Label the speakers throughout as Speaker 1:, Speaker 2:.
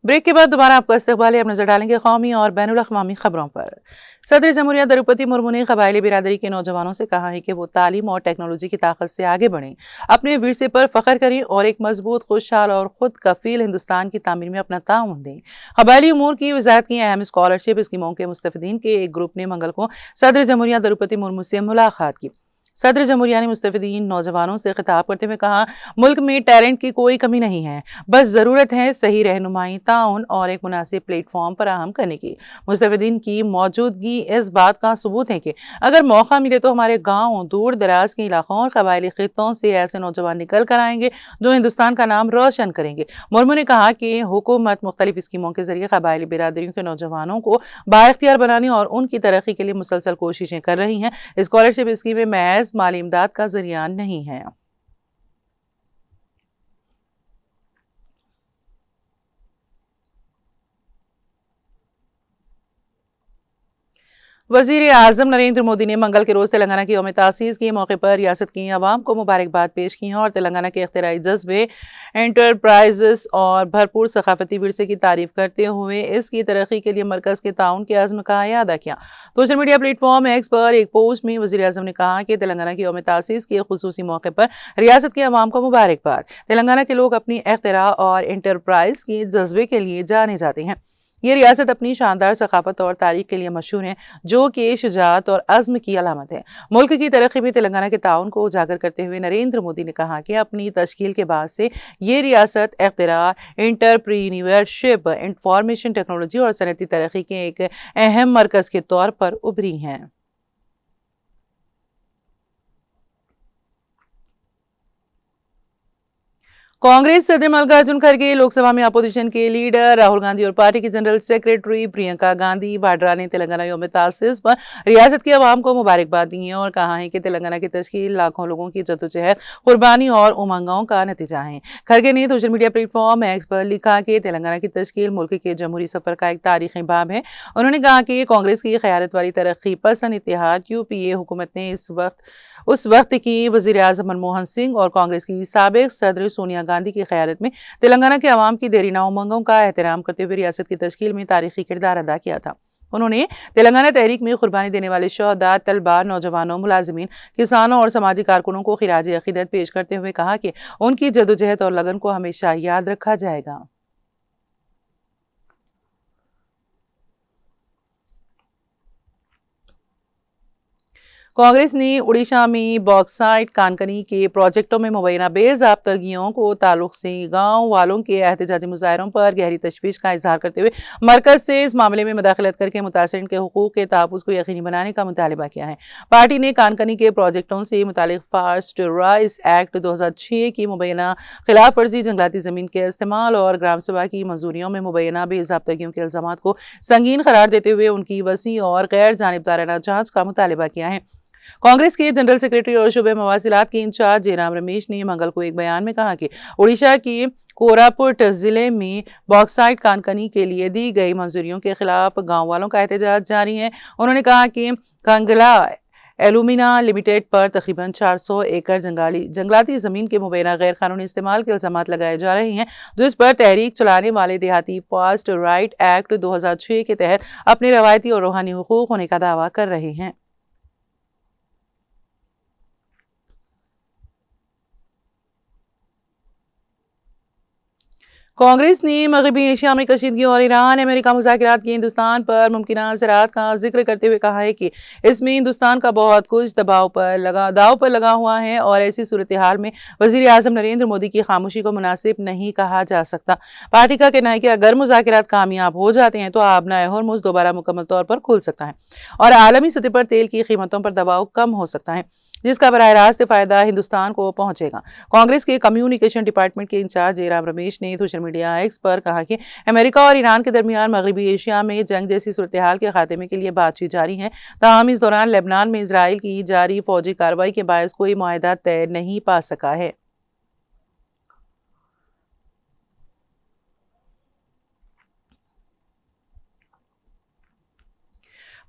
Speaker 1: Break के बाद दोबारा आपका इस्तकबाल है। अब नजर डालेंगे कौमी और बैनुल अक़वामी खबरों पर। सदर जमहूरिया द्रौपदी मुर्मू ने कबायली बिरादरी के नौजवानों से कहा है कि वो तालीम और टेक्नोलॉजी की ताकत से आगे बढ़ें, अपने विरसे पर फख्र करें और एक मजबूत, खुशहाल और खुद कफील हिंदुस्तान की तामीर में अपना ताउन दें। कबायली उमूर की वजारत की अहम स्कॉलरशिप स्कीमों के मुस्तफिदीन के एक ग्रुप ने मंगल को सदर जमहूरिया द्रौपदी मुर्मू से मुलाकात की। सदर जमहूरिया ने मुस्तफिदीन नौजवानों से खिताब करते हुए कहा, मुल्क में टैलेंट की कोई कमी नहीं है, बस ज़रूरत है सही रहनुमाई, ताउन और एक मुनासिब प्लेटफॉर्म फराहम करने की। मुस्तफिदीन की मौजूदगी इस बात का सबूत है कि अगर मौका मिले तो हमारे गाँव, दूर दराज के इलाकों और कबायली खित्तों से ऐसे नौजवान निकल कर आएंगे जो हिंदुस्तान का नाम रोशन करेंगे। मुर्मू ने कहा कि हुकूमत मुख्तलिफ स्कीमों के जरिए कबायली बिरादरियों के नौजवानों को बाइख्तियार बनाने और उनकी तरक्की के लिए मुसलसल कोशिशें कर रही हैं। स्कॉलरशिप स्कीमें महज माली इमदाद का जरिया नहीं है। वज़ीर आज़म नरेंद्र मोदी ने मंगल के रोज़ तेलंगाना की यौम तासीस के मौके पर रियासत की आवाम को मुबारकबाद पेश की है और तेलंगाना के इख्तिराई जज्बे, एंटरप्राइजेस और भरपूर सकाफती विरसे की तारीफ करते हुए इसकी तरक्की के लिए मरकज़ के ताउन के अज़्म का अदा किया। सोशल मीडिया प्लेटफॉर्म एक्स पर एक पोस्ट में वज़ीर आज़म ने कहा कि तेलंगाना की यौम तासीस के खुसूसी मौके पर रियासत की आवाम को मुबारकबाद। तेलंगाना के लोग अपनी इख्तिरा और एंटरप्राइज के जज्बे के लिए जाने जाते हैं। ये रियासत अपनी शानदार सकाफत और तारीख के लिए मशहूर है, जो कि शुजाअत और अज़्म की अलामत है। मुल्क की तरक्की में तेलंगाना के ताउन को उजागर करते हुए नरेंद्र मोदी ने कहा कि अपनी तश्कील के बाद से ये रियासत इख्तिरा, एंटरप्रीन्योरशिप, इंफॉर्मेशन टेक्नोलॉजी और सनती तरक्की के एक अहम मरकज़ के तौर पर उभरी हैं। कांग्रेस सदर मल्लिकार्जुन खड़गे, लोकसभा में अपोजिशन के लीडर राहुल गांधी और पार्टी की जनरल सेक्रेटरी प्रियंका गांधी वाड्रा ने तेलंगाना यौम तासीस पर रियासत की आवाम को मुबारकबाद दी है और कहा है कि तेलंगाना की तश्कील लाखों लोगों की जद्दोजहद, कुर्बानी और उमंगों का नतीजा है। खड़गे ने सोशल मीडिया प्लेटफॉर्म एक्स पर लिखा कि तेलंगाना की तश्कील मुल्क के जमहूरी सफर का एक तारीखी बाब है। उन्होंने कहा कि कांग्रेस की क़यादत वाली तरक्की पसंद इत्तेहाद यूपीए हुकूमत ने उस वक्त की वज़ीर आज़म मनमोहन सिंह और कांग्रेस की साबिक सदर सोनिया गांधी की क़यादत में तेलंगाना के अवाम की देरीना उमंगों का एहतराम करते हुए रियासत की तश्कील में तारीखी किरदार अदा किया था। उन्होंने तेलंगाना तहरीक में कुर्बानी देने वाले शहदा, तलबा, नौजवानों, मुलाजिमीन, किसानों और समाजी कारकुनों को खिराज अकीदत पेश करते हुए कहा कि उनकी जदोजहद और लगन को हमेशा याद रखा जाएगा। कांग्रेस ने उड़ीसा में बॉक्साइट कानकनी के प्रोजेक्टों में मुबैना बेज़ाब्तगियों को ताल्लुक से गांव वालों के एहतजाजी मुजाहरों पर गहरी तशवीश का इजहार करते हुए मरकज से इस मामले में मुदाखलत करके मुतासरीन के हुकूक के तहफ़्फ़ुज़ को यकीनी बनाने का मुतालबा किया है। पार्टी ने कानकनी के प्रोजेक्टों से मुतालिक फास्ट राइस एक्ट 2006 की मुबैना खिलाफ वर्जी, जंगलाती ज़मीन के इस्तेमाल और ग्राम सभा की मंजूरियों में मुबैना बेज़ाब्तगियों के इल्ज़ामात को संगीन करार देते हुए उनकी वसी और गैर जानिबदाराना जाँच का मुतालबा किया है। कांग्रेस के जनरल सेक्रेटरी और शोबे मवासिलात के इंचार्ज जयराम रमेश ने मंगल को एक बयान में कहा कि उड़ीसा के कोरापुट जिले में बॉक्साइट कानकनी के लिए दी गई मंजूरियों के खिलाफ गांव वालों का एहतजाज जारी है। उन्होंने कहा कि कंगला एलुमिना लिमिटेड पर तकरीबन 400 एकड़ जंगलाती जमीन के मुबैना गैर कानूनी इस्तेमाल के इल्जाम लगाए जा रहे हैं, जो इस पर तहरीक चलाने वाले देहाती फास्ट राइट एक्ट 2006 के तहत अपने रवायती और रूहानी हुकूक होने का दावा कर रहे हैं। कांग्रेस ने मगरबी एशिया में कशीदगी और ईरान अमेरिका मुज़ाकरात के हिंदुस्तान पर मुमकिन असरात का जिक्र करते हुए कहा है कि इसमें हिंदुस्तान का बहुत कुछ दाव पर लगा हुआ है और ऐसी सूरत हाल में वज़ीर आज़म नरेंद्र मोदी की खामोशी को मुनासिब नहीं कहा जा सकता। पार्टी का कहना है कि अगर मुज़ाकरात कामयाब हो जाते हैं तो आबना हॉर्मुज़ दोबारा मुकम्मल तौर पर खुल सकता है और आलमी सतह पर तेल की कीमतों पर दबाव कम हो सकता है, जिसका बराह रास्त फायदा हिंदुस्तान को पहुंचेगा। कांग्रेस के कम्युनिकेशन डिपार्टमेंट के इंचार्ज जयराम रमेश ने सोशल मीडिया एक्स पर कहा कि अमेरिका और ईरान के दरमियान मगरबी एशिया में जंग जैसी सूरत हाल के खात्मे के लिए बातचीत जारी है। ताहम इस दौरान लेबनान में इसराइल की जारी फौजी कार्रवाई के बायस कोई मुआहदा तय नहीं पा सका है।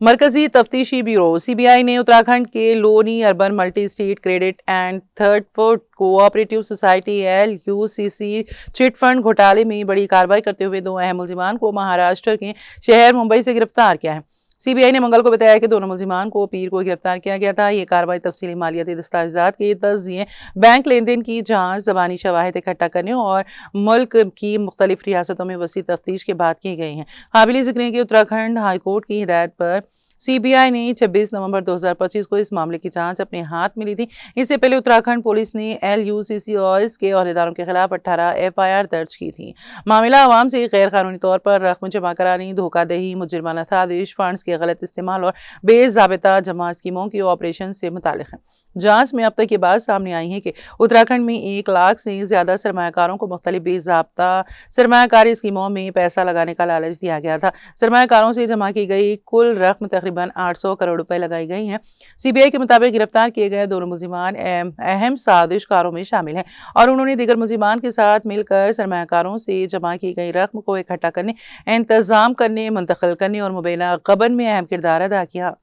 Speaker 1: मरकजी तफ्तीशी ब्यूरो सीबीआई ने उत्तराखंड के Loni urban multi state credit and third food cooperative society LUCC chit fund घोटाले में बड़ी कार्रवाई करते हुए 2 अहम मुलजिमान को महाराष्ट्र के शहर मुंबई से गिरफ्तार किया है। सीबीआई ने मंगल को बताया कि दोनों मुलजिमान को पीर को गिरफ्तार किया गया था। ये कार्रवाई तफसीली मालियाती दस्तावेजात के तज्जिए, बैंक लेन देन की जांच, ज़बानी शवाहिद इकट्ठा करने और मुल्क की मुख्तलिफ रियासतों में वसी तफ्तीश के बाद की गई हैं। काबिल ज़िक्र है कि उत्तराखंड हाईकोर्ट की हिदायत पर सीबीआई ने 26 नवंबर 2025 को इस मामले की जांच अपने हाथ में ली थी। इससे पहले उत्तराखंड पुलिस ने LUCC और इसके अहदेदारों के खिलाफ 18 FIR दर्ज की थी। मामला अवाम से गैर कानूनी तौर पर रकम जमा कराने, धोखाधही, मुजरिमाना साजिश, फंड्स के गलत इस्तेमाल और बेज़ाबिता जमा स्कीमों के ऑपरेशन से मुताल्लिक है। जांच में अब तक ये बात सामने आई है कि उत्तराखंड में 1 लाख से ज्यादा सरमायाकारों को मुख्तलिफ बेज़ाब्ता सरमायाकारी स्कीमों में पैसा लगाने का लालच दिया गया था। सरमायाकारों से जमा की गई कुल रकम तकरीबन 800 करोड़ रुपए लगाई गई है। सीबीआई के मुताबिक गिरफ्तार किए गए दोनों मुलजिमान अहम साजिशकारों में शामिल हैं और उन्होंने दीगर मुलजिमान के साथ मिलकर सरमायाकारों से जमा की गई रकम को इकट्ठा करने, इंतजाम करने, मुंतकिल करने और मुबैना गबन में अहम किरदार अदा किया।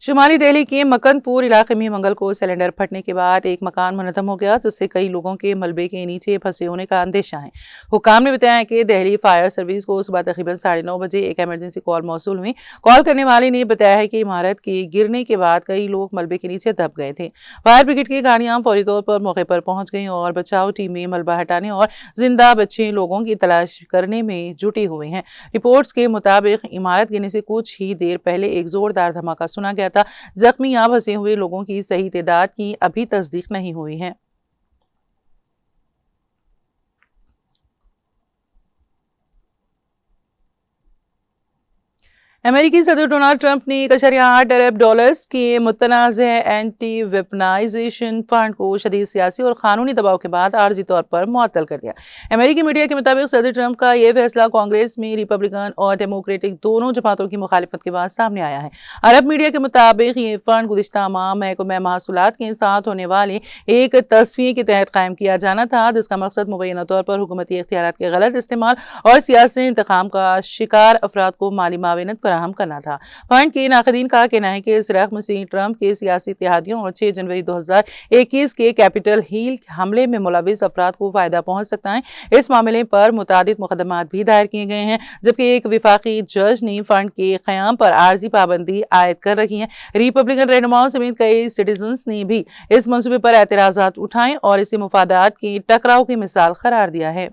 Speaker 1: शुमाली दिल्ली के मकनपुर इलाके में मंगल को सिलेंडर फटने के बाद एक मकान मुनहदम हो गया, जिससे कई लोगों के मलबे के नीचे फंसे होने का अंदेशा है। हुकाम ने बताया कि दिल्ली फायर सर्विस को सुबह तकरीबन 9:30 बजे एक इमरजेंसी कॉल मौसूल हुई। कॉल करने वाले ने बताया है कि इमारत के गिरने के बाद कई लोग मलबे के नीचे दब गए थे। फायर ब्रिगेड की गाड़ियां फौरी तौर पर मौके पर पहुंच गई और बचाव टीमें मलबा हटाने और जिंदा बचे लोगों की तलाश करने में जुटी हुई हैं। रिपोर्ट्स के मुताबिक इमारत गिरने से कुछ ही देर पहले एक जोरदार धमाका सुना गया था। जख्मी या फंसे हुए लोगों की सही तादाद की अभी तस्दीक नहीं हुई है। अमेरिकी सदर डोनाल्ड ट्रंप ने 1.8 अरब डॉलर्स के मुतनाज़ एंटी वेपनाइजेशन फंड को शदीद सियासी और कानूनी दबाव के बाद आर्जी तौर पर मुअत्तल कर दिया। अमेरिकी मीडिया के मुताबिक सदर ट्रंप का यह फैसला कांग्रेस में रिपब्लिकन और डेमोक्रेटिक दोनों जमातों की मुखालिफत के बाद सामने आया है। अरब मीडिया के मुताबिक ये फंड गुज़िश्ता माह महकमा महसूलात के साथ होने वाले एक तस्वीर के तहत कायम किया जाना था, जिसका मकसद मुबैना तौर पर हुकूमती इख्तियारात के गलत इस्तेमाल और सियासी इंतकाम का शिकार अफराद को माली माविनत फराहम करना था। फंड के नाक़दीन का कहना है कि इस रकम से ट्रंप के सियासी इत्तेहादियों और 6 जनवरी 2021 के कैपिटल हिल हमले में मुलविस अफराद को फायदा पहुंच सकता है। इस मामले पर मुतादिद मुकदमात भी दायर किए गए हैं, जबकि एक विफाकी जज ने फंड के क़याम पर आर्जी पाबंदी आयद कर रखी है। रिपब्लिकन रहनुमाओं समेत कई सिटीजन्स ने भी इस मंसूबे पर एतराज़ात उठाए और इसे मुफादात के टकराव की मिसाल करार दिया है।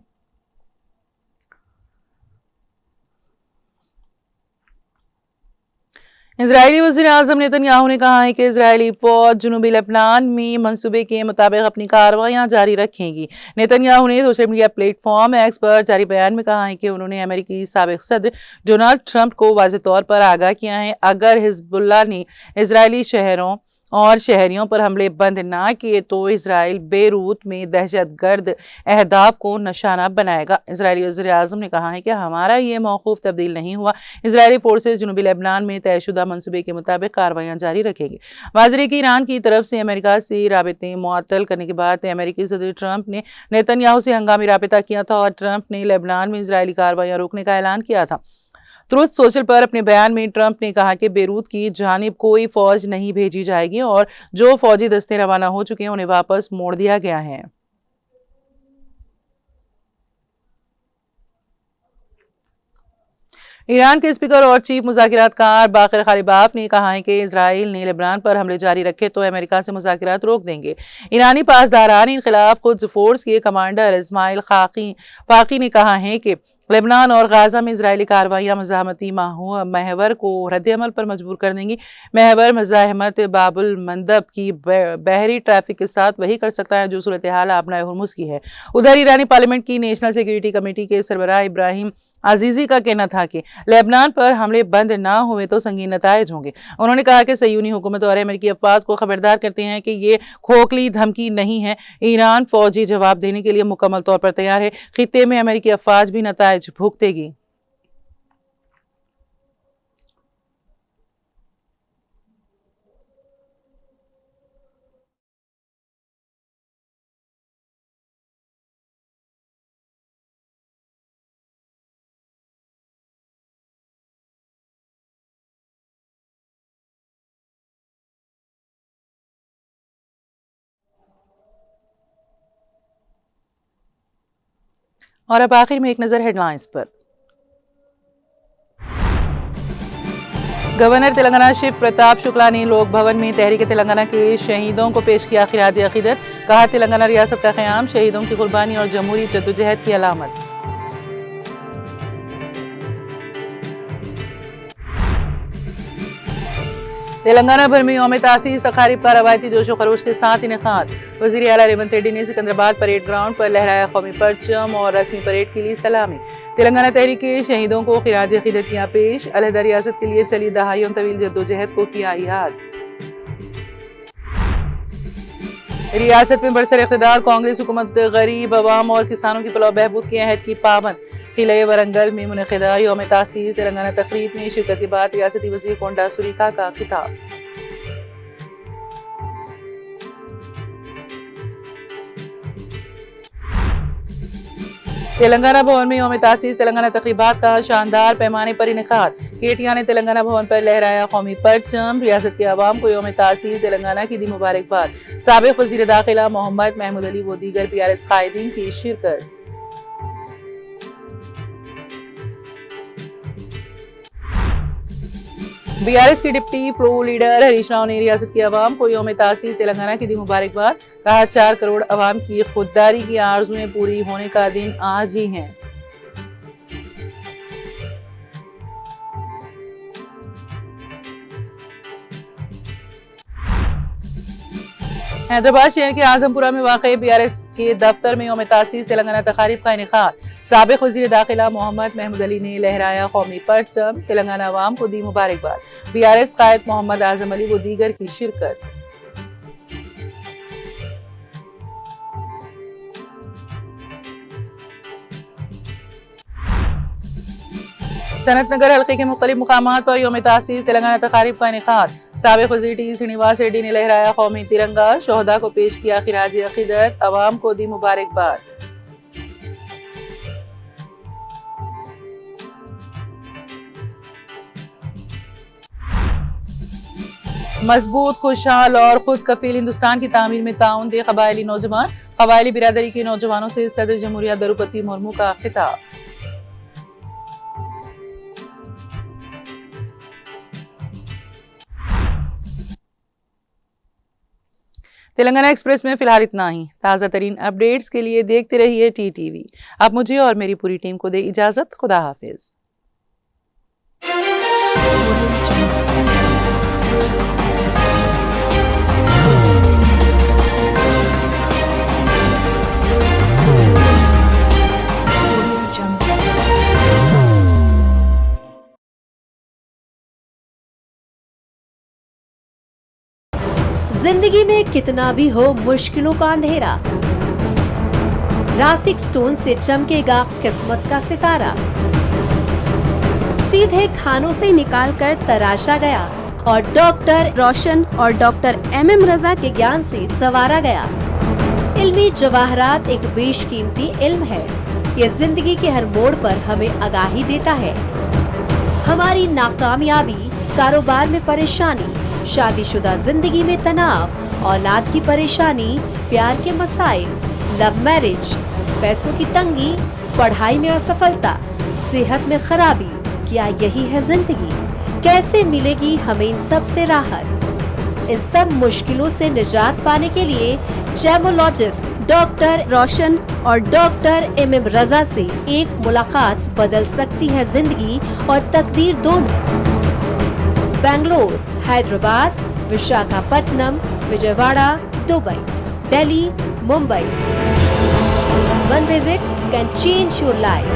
Speaker 1: इजरायली वज़ीर-ए-आज़म नेतन्याहू ने कहा है कि इजरायली फौज जुनूबी लेबनान में मंसूबे के मुताबिक अपनी कार्रवाइयां जारी रखेगी। नेतन्याहू ने सोशल मीडिया प्लेटफॉर्म एक्स पर जारी बयान में कहा है कि उन्होंने अमेरिकी साबिक सदर डोनाल्ड ट्रंप को वाज़ेह तौर पर आगाह किया है, अगर हिजबुल्लाह ने इजरायली शहरों और शहरियों पर हमले बंद ना किए तो इसराइल बेरूत में दहशतगर्द अहदाफ को निशाना बनाएगा। इजरायली वज़ीर-ए-आज़म ने कहा है कि हमारा ये मौक़ूफ़ तब्दील नहीं हुआ। इजरायली फोर्सेज जुनूबी लेबनान में तयशुदा मंसूबे के मुताबिक कार्रवाइयाँ जारी रखेगी। वाज़ेह कि ईरान की तरफ से अमेरिका से राबिते मुअत्तल करने के बाद अमेरिकी सदर ट्रंप ने नेतन्याहू से हंगामी राबिता किया था और ट्रंप ने लेबनान में इजरायली कार्रवाइयाँ रोकने का ऐलान किया था। ट्रुथ सोशल पर अपने बयान में ट्रंप ने कहा कि बेरूत की जानिब कोई फौज नहीं भेजी जाएगी और जो फौजी दस्ते रवाना हो चुके हैं उन्हें वापस मोड़ दिया गया है। ईरान के स्पीकर और चीफ मुज़ाकिरातकार बाक़िर ग़ालिबाफ ने कहा है कि इजराइल ने लेबनान पर हमले जारी रखे तो अमेरिका से मुज़ाकिरात रोक देंगे। ईरानी पासदारान इनक़िलाब क़ुद्स फोर्स के कमांडर इस्माइल फाकी ने कहा है कि लेबनान और गाजा में इजरायली कार्रवाइयाँ मज़ाहमती महवर को रद्द-ए-अमल पर मजबूर कर देंगी। महवर मज़ाहमत बाबुल मंदब की बहरी ट्रैफिक के साथ वही कर सकता है जो सूरत हाल आबनाए हुर्मुज़ की है। उधर ईरानी पार्लियामेंट की नेशनल सिक्योरिटी कमेटी के सरबराह इब्राहिम अजीजी का कहना था कि लेबनान पर हमले बंद ना हुए तो संगीन नतायज होंगे। उन्होंने कहा कि सयूनी हुकूमत और अमेरिकी अफवाज को खबरदार करते हैं कि ये खोखली धमकी नहीं है। ईरान फौजी जवाब देने के लिए मुकम्मल तौर पर तैयार है। खित्ते में अमेरिकी अफवाज भी नतायज भुगतेगी। और अब आखिर में एक नजर हेडलाइंस पर। गवर्नर तेलंगाना शिव प्रताप शुक्ला ने लोक भवन में तहरीक तेलंगाना के शहीदों को पेश किया खिराज अकीदत। कहा, तेलंगाना रियासत का क़याम शहीदों की कुर्बानी और जमहूरी जद्दोजहद की अलामत। तेलंगाना भर में यौम तासीस तकारीब का रवायती जोशो खरोश के साथ इनेकाद। वज़ीर आला रेवंत रेड्डी ने सिकंदराबाद परेड ग्राउंड पर लहराया कौमी परचम और रस्मी परेड के लिए सलामी। तेलंगाना तहरीक के शहीदों को खिराज अकीदत किया पेश। अलहदा रियासत के लिए चली दहाइयों तवील जद्दोजहद को किया याद। रियासत में बरसर इख्तिदार कांग्रेस हुकूमत गरीब अवाम और किसानों की फलाह बहबूद के अहद की पाबंद। किले वरंगल में मुनक़िदा यौम तासीस तेलंगाना तकरीब में शिरकत के बाद रियासती वज़ीर कोंडा सुरीका का खिताब। तेलंगाना भवन में यौम तासीस तेलंगाना तकरीबात का शानदार पैमाने पर इनेकाद। केटिया ने तेलंगाना भवन पर लहराया कौमी परचम। रियासत के अवाम को यौम तासीस तेलंगाना की दी मुबारकबाद। साबिक़ वज़ीर दाखिला मोहम्मद महमूद अली व दीगर PRS कायदीन की शिरकत। BRS के deputy floor leader Harish Rao ने रियासत की अवाम को यौम तासीस तेलंगाना की दी मुबारकबाद। कहा, 4 करोड़ अवाम की खुददारी की आरज़ुएं पूरी होने का दिन आज ही है। हैदराबाद शहर के आजमपुरा में वाक़ई BRS के दफ्तर में यौम तासीस तेलंगाना तकारीब का इनेकाद। साबिक़ वज़ीर दाखिला मोहम्मद महमूद अली ने लहराया कौमी परचम। तेलंगाना अवाम को दी मुबारकबाद। BRS कायद मोहम्मद आजम अली व दीगर की शिरकत। सनत नगर हल्के के मुख्तलिफ मुकामात पर यौम तासीस तेलंगाना तकारीब का इनेकाद। साबिक़ वज़ीर T श्रीनिवास रेड्डी ने लहराया कौमी तिरंगा। शोहदा को पेश किया खिराज अकीदत। अवाम को दी मुबारकबाद। मजबूत, खुशहाल और खुद कफील हिंदुस्तान की तामीर में ताउन दे कबायली नौजवान। कबायली बिरादरी के नौजवानों से सदर जमहूरिया द्रौपदी मुर्मू का खिताब। तेलंगाना एक्सप्रेस में फिलहाल इतना ही। ताज़ा तरीन अपडेट्स के लिए देखते रहिए TTV। अब मुझे और मेरी पूरी टीम को दे इजाज़त। खुदा हाफिज।
Speaker 2: जिंदगी में कितना भी हो मुश्किलों का अंधेरा, रासिक स्टोन से चमकेगा किस्मत का सितारा। सीधे खानों से निकालकर तराशा गया और डॉक्टर रोशन और डॉक्टर MM रजा के ज्ञान से संवारा गया। इल्मी जवाहरात एक बेशकीमती इल्म है। ये जिंदगी के हर मोड़ पर हमें आगाही देता है। हमारी नाकामयाबी, कारोबार में परेशानी, शादीशुदा जिंदगी में तनाव, औलाद की परेशानी, प्यार के मसाइल, लव मैरिज, पैसों की तंगी, पढ़ाई में असफलता, सेहत में खराबी, क्या यही है जिंदगी? कैसे मिलेगी हमें इन सब से राहत? इस सब मुश्किलों से निजात पाने के लिए जेमोलॉजिस्ट डॉक्टर रोशन और डॉक्टर MM रजा से एक मुलाकात बदल सकती है जिंदगी और तकदीर दोनों। Bangalore, Hyderabad, Visakhapatnam, Vijayawada, Dubai, Delhi, Mumbai. One visit can change your life.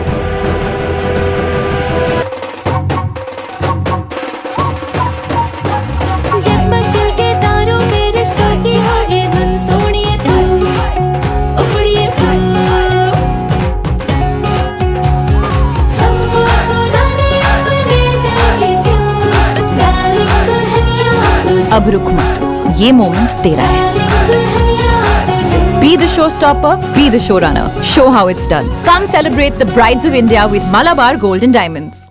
Speaker 3: जगमग दिल के तारों में रिश्तों की होगी धुन, सोनिए तू, उखड़िए तू, सबको सुनाने अपने दिल की ट्यून, डार्लिंग दुल्हनिया तुझे,
Speaker 4: अब रुक मत, ये मोमेंट तेरा है।
Speaker 3: डार्लिंग दुल्हनिया तुझे।
Speaker 4: Be the showstopper, be the showrunner. Show how it's done. Come celebrate the brides of India with Malabar Gold and Diamonds.